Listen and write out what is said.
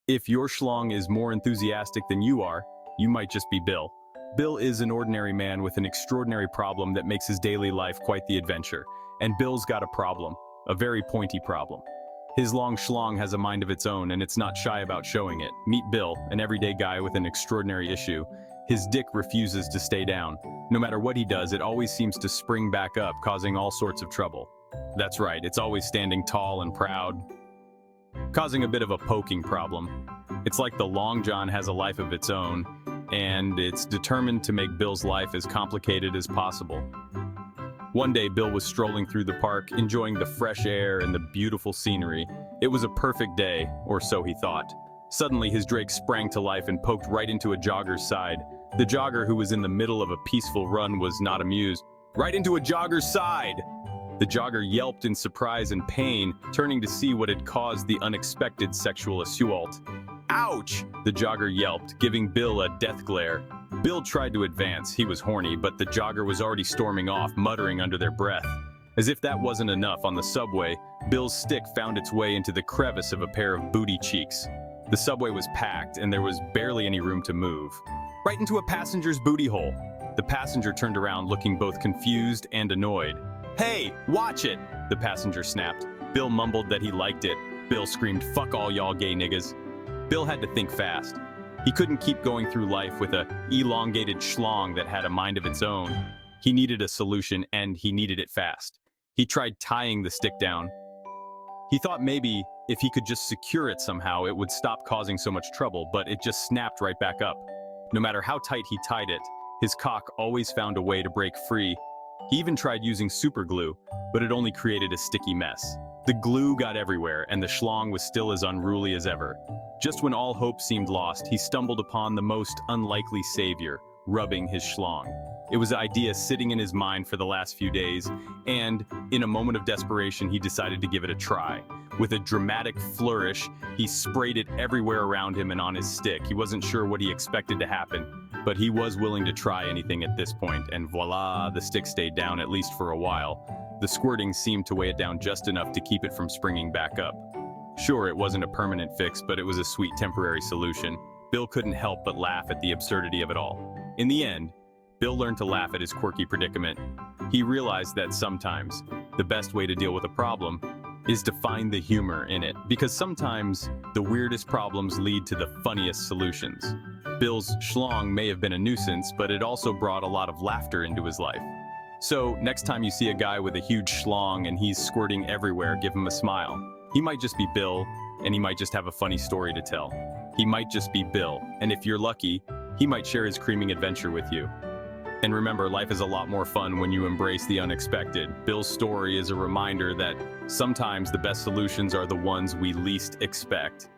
If your schlong is more enthusiastic than you are, you might just be Bill. Bill is an ordinary man with an extraordinary problem that makes his daily life quite the adventure. And Bill's got a problem, a very pointy problem. His long schlong has a mind of its own, and it's not shy about showing it. Meet Bill, an everyday guy with an extraordinary issue. His dick refuses to stay down. No matter what he does, it always seems to spring back up, causing all sorts of trouble. That's right, it's always standing tall and proud, causing a bit of a poking problem. It's like the Long John has a life of its own, and it's determined to make Bill's life as complicated as possible. One day, Bill was strolling through the park, enjoying the fresh air and the beautiful scenery. It was a perfect day, or so he thought. Suddenly, his Drake sprang to life and poked right into a jogger's side. The jogger, who was in the middle of a peaceful run, was not amused. Right into a jogger's side! The jogger yelped in surprise and pain, turning to see what had caused the unexpected sexual assault. Ouch! The jogger yelped, giving Bill a death glare. Bill tried to advance, he was horny, but the jogger was already storming off, muttering under their breath. As if that wasn't enough, on the subway, Bill's stick found its way into the crevice of a pair of booty cheeks. The subway was packed, and there was barely any room to move. Right into a passenger's booty hole. The passenger turned around, looking both confused and annoyed. "Hey, watch it!" the passenger snapped. Bill mumbled that he liked it. Bill screamed, "Fuck all y'all gay niggas." Bill had to think fast. He couldn't keep going through life with a elongated schlong that had a mind of its own. He needed a solution, and he needed it fast. He tried tying the stick down. He thought maybe if he could just secure it somehow, it would stop causing so much trouble, but it just snapped right back up. No matter how tight he tied it, his cock always found a way to break free. He even tried using super glue, but it only created a sticky mess. The glue got everywhere, and the schlong was still as unruly as ever. Just when all hope seemed lost, he stumbled upon the most unlikely savior, rubbing his schlong. It was an idea sitting in his mind for the last few days, and in a moment of desperation, he decided to give it a try. With a dramatic flourish, he sprayed it everywhere around him and on his stick. He wasn't sure what he expected to happen, but he was willing to try anything at this point, and voila, the stick stayed down at least for a while. The squirting seemed to weigh it down just enough to keep it from springing back up. Sure, it wasn't a permanent fix, but it was a sweet temporary solution. Bill couldn't help but laugh at the absurdity of it all. In the end, Bill learned to laugh at his quirky predicament. He realized that sometimes the best way to deal with a problem is to find the humor in it, because sometimes the weirdest problems lead to the funniest solutions. Bill's schlong may have been a nuisance, but it also brought a lot of laughter into his life. So next time you see a guy with a huge schlong and he's squirting everywhere, give him a smile. He might just be Bill, and he might just have a funny story to tell. He might just be Bill, and if you're lucky, he might share his creaming adventure with you. And remember, life is a lot more fun when you embrace the unexpected. Bill's story is a reminder that sometimes the best solutions are the ones we least expect.